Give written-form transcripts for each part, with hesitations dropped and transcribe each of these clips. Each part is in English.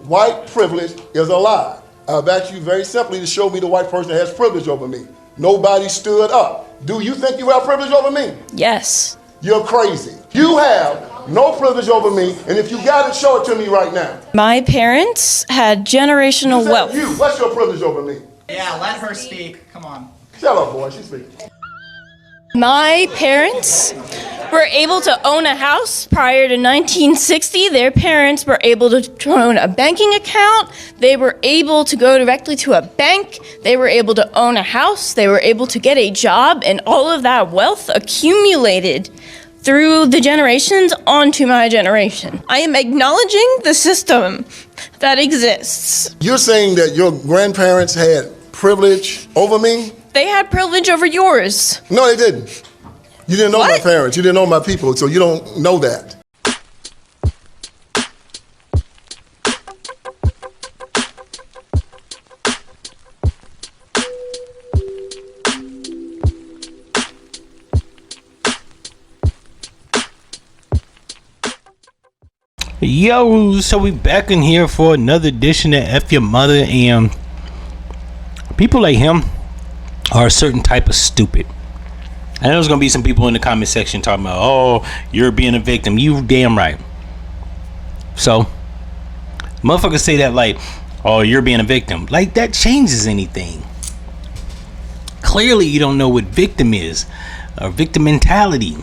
white privilege is a lie. I've asked you very simply to show me the white person that has privilege over me. Nobody stood up. Do you think you have privilege over me? Yes. You're crazy. You have no privilege over me, and if you got it, show it to me right now. My parents had generational wealth. You, what's your privilege over me? Yeah, let her speak. Come on. Shut up, boy. She's speaking. My parents were able to own a house prior to 1960. Their parents were able to own a banking account. They were able to go directly to a bank. They were able to own a house. They were able to get a job, and all of that wealth accumulated through the generations onto my generation. I am acknowledging the system that exists. You're saying that your grandparents had privilege over me? They had privilege over yours. No, they didn't. You didn't know my parents. You didn't know my people, so you don't know that. Yo, so we back in here for another edition of F-ya-Motha, and people like him are a certain type of stupid. I know there's gonna be some people in the comment section talking about, oh, you're being a victim. You damn right. So motherfuckers say that like, oh, you're being a victim. Like that changes anything. Clearly you don't know what victim is, or victim mentality.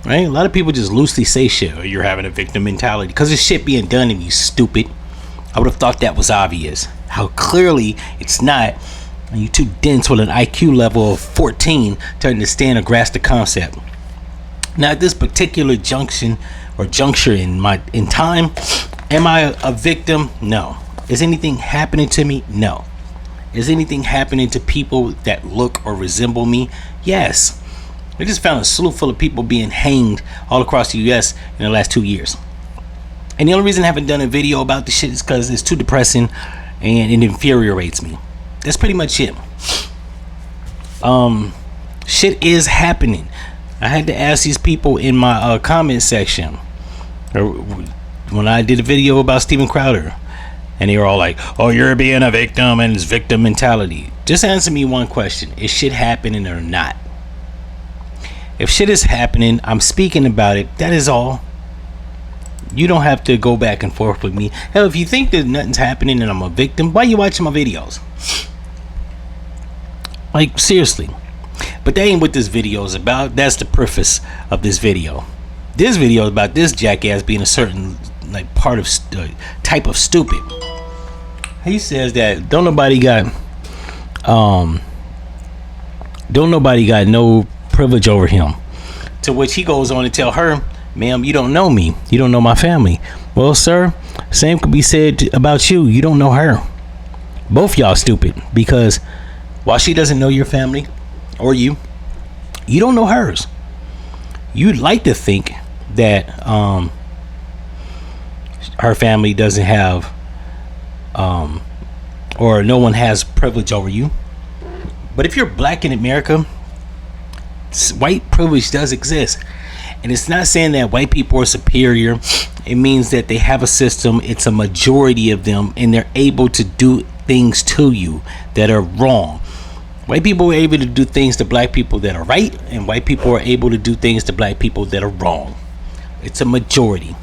Right? A lot of people just loosely say shit, or you're having a victim mentality because there's shit being done and you stupid. I would have thought that was obvious. How clearly it's not. And you too dense with an IQ level of 14 to understand or grasp the concept. Now at this particular juncture in time, am I a victim? No. Is anything happening to me? No. Is anything happening to people that look or resemble me? Yes. I just found a slew full of people being hanged all across the US in the last 2 years. And the only reason I haven't done a video about this shit is because it's too depressing and it infuriates me. That's pretty much it. Shit is happening. I had to ask these people in my comment section when I did a video about Steven Crowder, and they were all like, oh, you're being a victim and it's victim mentality. Just answer me one question. Is shit happening or not? If shit is happening, I'm speaking about it. That is all. You don't have to go back and forth with me. Hell, if you think that nothing's happening and I'm a victim, why are you watching my videos? Like, seriously. But that ain't what this video is about. That's the preface of this video. This video is about this jackass being a certain like part of type of stupid. He says that don't nobody got no privilege over him, to which he goes on to tell her, ma'am, you don't know me, you don't know my family. Well, sir, same could be said about you. You don't know her. Both y'all stupid, because while she doesn't know your family or you don't know hers. You'd like to think that her family doesn't have or no one has privilege over you. But if you're black in America, white privilege does exist, and it's not saying that white people are superior. It means that they have a system. It's a majority of them, and they're able to do things to you that are wrong. White people are able to do things to black people that are right, and white people are able to do things to black people that are wrong. It's a majority,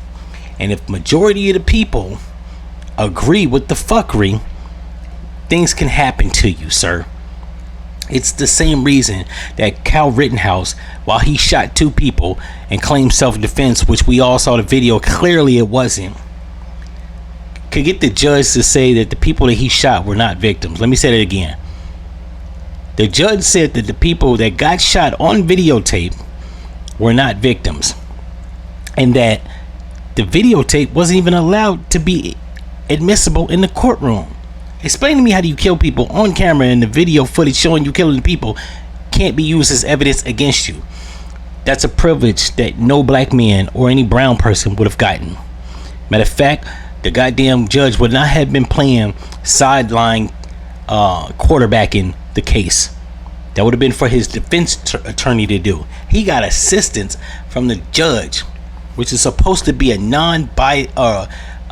and if majority of the people agree with the fuckery, things can happen to you, sir. It's the same reason that Kyle Rittenhouse, while he shot 2 people and claimed self-defense, which we all saw the video, clearly it wasn't, could get the judge to say that the people that he shot were not victims. Let me say that again. The judge said that the people that got shot on videotape were not victims, and that the videotape wasn't even allowed to be admissible in the courtroom. Explain to me, how do you kill people on camera and the video footage showing you killing people can't be used as evidence against you? That's a privilege that no black man or any brown person would have gotten. Matter of fact, the goddamn judge would not have been playing sideline quarterbacking the case. That would have been for his defense attorney to do. He got assistance from the judge, which is supposed to be a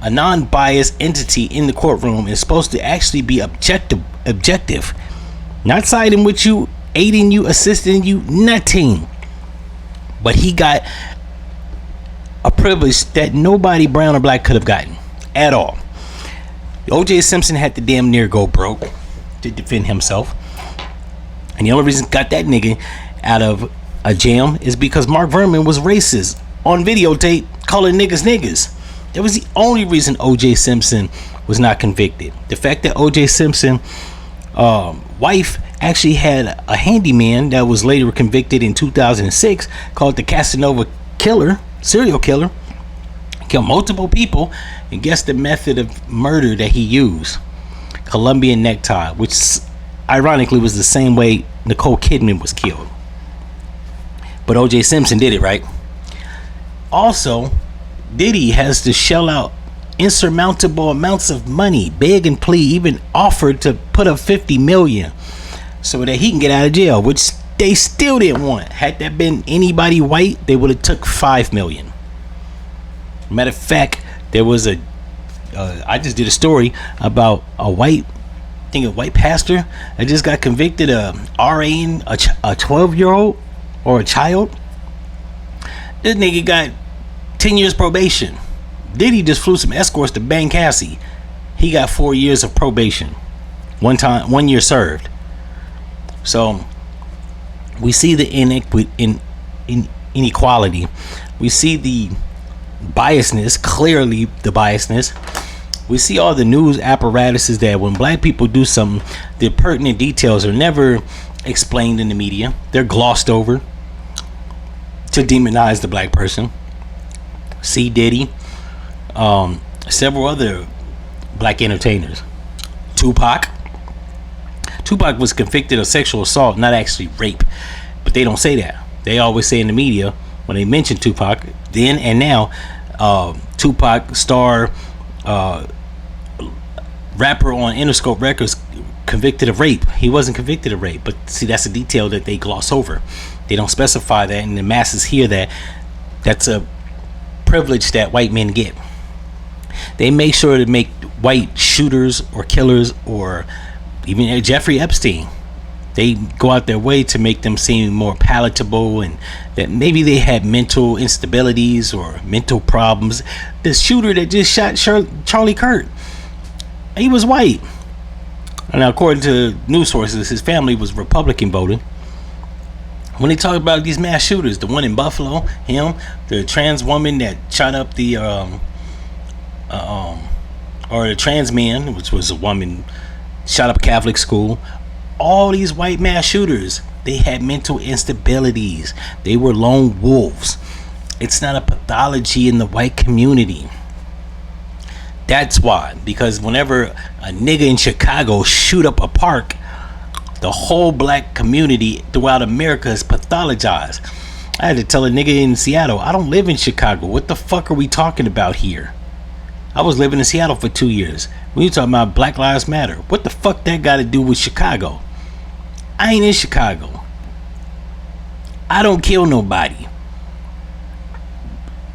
a non-biased entity in the courtroom is supposed to actually be objective, not siding with you, aiding you, assisting you, nothing. But he got a privilege that nobody brown or black could have gotten at all. O.J. Simpson had to damn near go broke to defend himself, and the only reason got that nigga out of a jam is because Mark Verman was racist on videotape, calling niggas. That was the only reason O.J. Simpson was not convicted. The fact that O.J. Simpson wife actually had a handyman that was later convicted in 2006 called the Casanova killer, serial killer, killed multiple people, and guess the method of murder that he used? Colombian necktie, which ironically was the same way Nicole Kidman was killed. But O.J. Simpson did it, right? Also, Diddy has to shell out insurmountable amounts of money, beg and plead, even offered to put up $50 million so that he can get out of jail, which they still didn't want. Had that been anybody white, they would have took $5 million. Matter of fact, there was I just did a story about a white pastor that just got convicted of RAing a 12-year-old or a child. This nigga got 10 years probation. Diddy just flew some escorts to Benghazi. He got 4 years of probation. 1 year served. So we see the inequality. We see the biasness, clearly the biasness. We see all the news apparatuses that when black people do something, the pertinent details are never explained in the media. They're glossed over to demonize the black person. C. Diddy, several other black entertainers. Tupac was convicted of sexual assault, not actually rape, but they don't say that. They always say in the media when they mention Tupac, then and now, Tupac star rapper on Interscope Records convicted of rape. He wasn't convicted of rape, but see, that's a detail that they gloss over. They don't specify that, and the masses hear that. That's a privilege that white men get. They make sure to make white shooters or killers or even Jeffrey Epstein, they go out their way to make them seem more palatable, and that maybe they had mental instabilities or mental problems. The shooter that just shot Charlie Kirk, he was white. And now, according to news sources, his family was Republican voting. When they talk about these mass shooters, the one in Buffalo, him, the trans woman that shot up the or the trans man, which was a woman, shot up a Catholic school. All these white mass shooters, they had mental instabilities. They were lone wolves. It's not a pathology in the white community. That's why, because whenever a nigga in Chicago shoot up a park, the whole black community throughout America is pathologized. I had to tell a nigga in Seattle, I don't live in Chicago. What the fuck are we talking about here? I was living in Seattle for 2 years. When you talking about Black Lives Matter, what the fuck that got to do with Chicago? I ain't in Chicago. I don't kill nobody.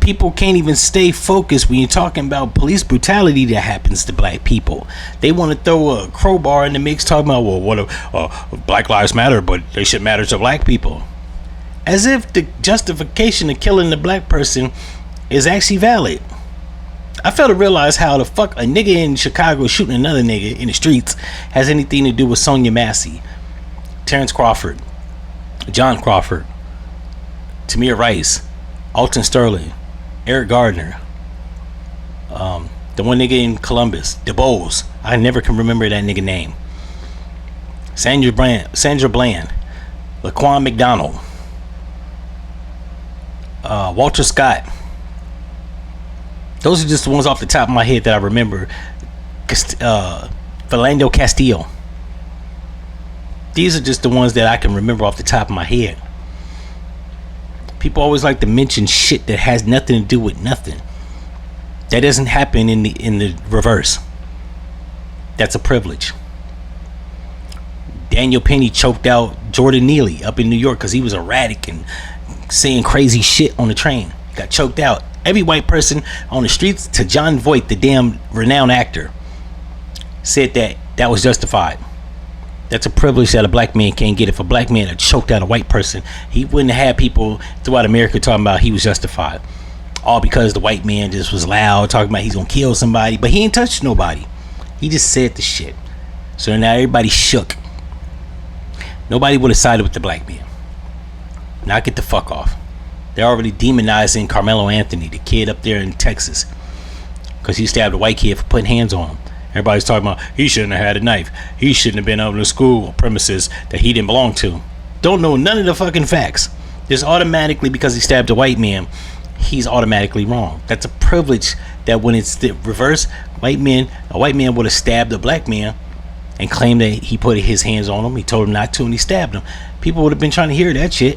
People can't even stay focused when you're talking about police brutality that happens to black people. They want to throw a crowbar in the mix, talking about, well, what Black Lives Matter, but they should matter to black people. As if the justification of killing the black person is actually valid. I fail to realize how the fuck a nigga in Chicago shooting another nigga in the streets has anything to do with Sonia Massey, Terrence Crawford, John Crawford, Tamir Rice, Alton Sterling, Eric Gardner, the one nigga in Columbus, DeBose. I never can remember that nigga name. Sandra Bland, Laquan McDonald, Walter Scott. Those are just the ones off the top of my head that I remember. Philando Castile. These are just the ones that I can remember off the top of my head. People always like to mention shit that has nothing to do with nothing. That doesn't happen in the reverse. That's a privilege. Daniel Penny choked out Jordan Neely up in New York because he was erratic and saying crazy shit on the train. Got choked out. Every white person on the streets, to John Voight, the damn renowned actor, said that was justified. That's a privilege that a black man can't get. If a black man had choked out a white person, he wouldn't have had people throughout America talking about he was justified. All because the white man just was loud, talking about he's gonna kill somebody, but he ain't touched nobody. He just said the shit. So now everybody shook. Nobody would have sided with the black man. Now get the fuck off. They're already demonizing Carmelo Anthony, the kid up there in Texas, because he stabbed a white kid for putting hands on him. Everybody's talking about he shouldn't have had a knife. He shouldn't have been on the school premises that he didn't belong to. Don't know none of the fucking facts. Just automatically, because he stabbed a white man, he's automatically wrong. That's a privilege that when it's the reverse, a white man would have stabbed a black man and claimed that he put his hands on him. He told him not to and he stabbed him. People would have been trying to hear that shit.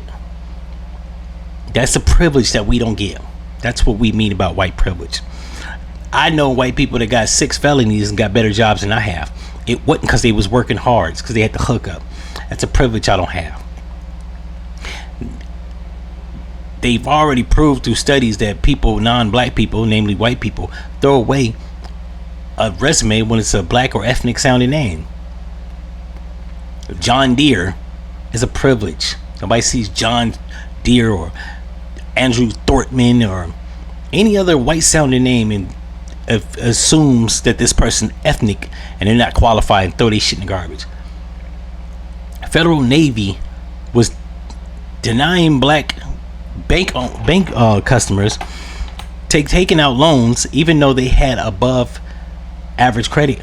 That's a privilege that we don't get. That's what we mean about white privilege. I know white people that got 6 felonies and got better jobs than I have. It wasn't because they was working hard. It's because they had to hook up. That's a privilege I don't have. They've already proved through studies that people, non-black people, namely white people, throw away a resume when it's a black or ethnic sounding name. John Deere is a privilege. Nobody sees John Deere or Andrew Thorntman or any other white sounding name and assumes that this person ethnic and they're not qualified and throw their shit in the garbage. Federal Navy was denying black bank customers taking out loans even though they had above average credit.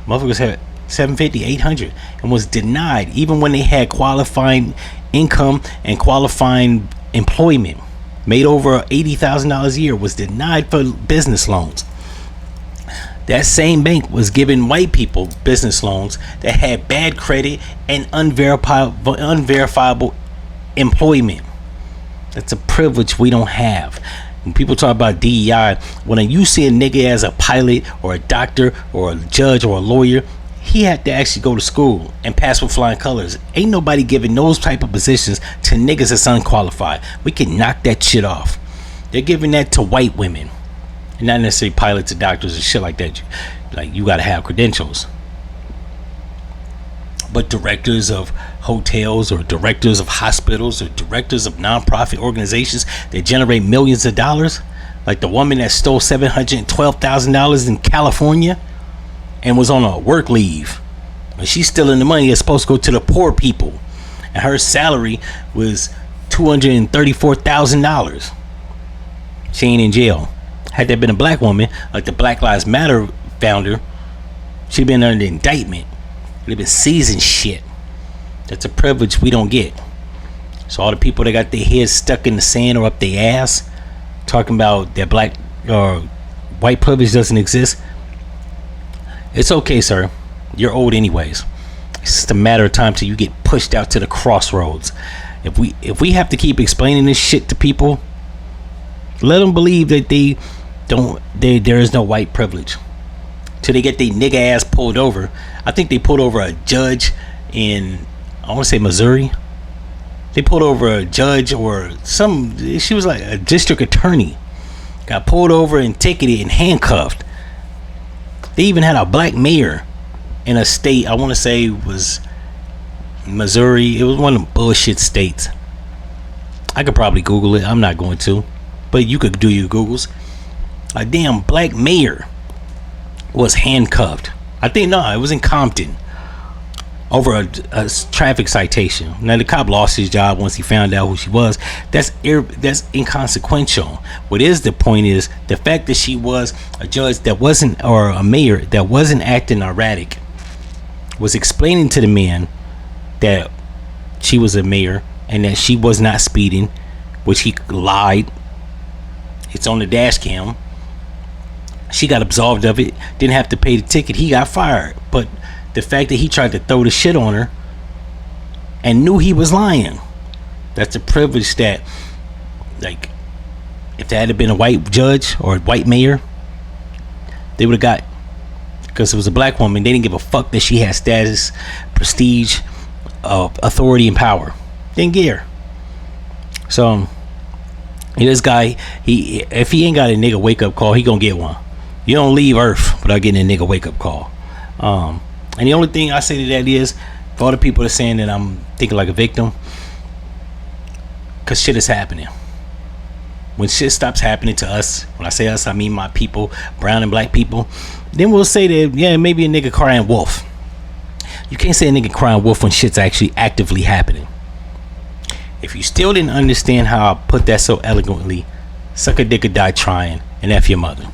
Motherfuckers had 750, 800 and was denied even when they had qualifying income and qualifying employment. Made over $80,000 a year, was denied for business loans. That same bank was giving white people business loans that had bad credit and unverifiable employment. That's a privilege we don't have. When people talk about DEI, when you see a nigga as a pilot or a doctor or a judge or a lawyer, he had to actually go to school and pass with flying colors. Ain't nobody giving those type of positions to niggas that's unqualified. We can knock that shit off. They're giving that to white women, and not necessarily pilots or doctors and shit like that. Like, you gotta have credentials. But directors of hotels or directors of hospitals or directors of nonprofit organizations that generate millions of dollars, like the woman that stole $712,000 in California and was on a work leave, but she's stealing the money that's supposed to go to the poor people, and her salary was $234,000. She ain't in jail. Had that been a black woman, like the Black Lives Matter founder, she'd been under indictment. They've been seasoned shit. That's a privilege we don't get. So all the people that got their heads stuck in the sand or up their ass, talking about that black or white privilege doesn't exist. It's okay, sir. You're old anyways. It's just a matter of time till you get pushed out to the crossroads. If we have to keep explaining this shit to people, let them believe that there is no white privilege till they get their nigga ass pulled over. I think they pulled over a judge in, I want to say Missouri. They pulled over a judge or she was like a district attorney, got pulled over and ticketed and handcuffed. They even had a black mayor in a state, I want to say was Missouri. It was one of them bullshit states. I could probably Google it. I'm not going to, but you could do your Googles. A damn black mayor was handcuffed. I think, no, it was in Compton over a traffic citation. Now the cop lost his job once he found out who she was. That's inconsequential. What is the point is the fact that she was a judge that wasn't, or a mayor that wasn't acting erratic, was explaining to the man that she was a mayor and that she was not speeding, which he lied. It's on the dash cam. She got absolved of it, didn't have to pay the ticket. He got fired. But the fact that he tried to throw the shit on her and knew he was lying, that's a privilege that, like, if there had been a white judge or a white mayor, they would have got, because it was a black woman, they didn't give a fuck that she had status, prestige, authority, and power. Didn't care. So This guy, if he ain't got a nigga wake up call, he gonna get one. You don't leave Earth without getting a nigga wake up call. And the only thing I say to that is, for all the people that are saying that I'm thinking like a victim, cause shit is happening. When shit stops happening to us, when I say us, I mean my people, brown and black people, then we'll say that, yeah, maybe a nigga crying wolf. You can't say a nigga crying wolf when shit's actually actively happening. If you still didn't understand how I put that so eloquently, suck a dick or die trying, and F your mother.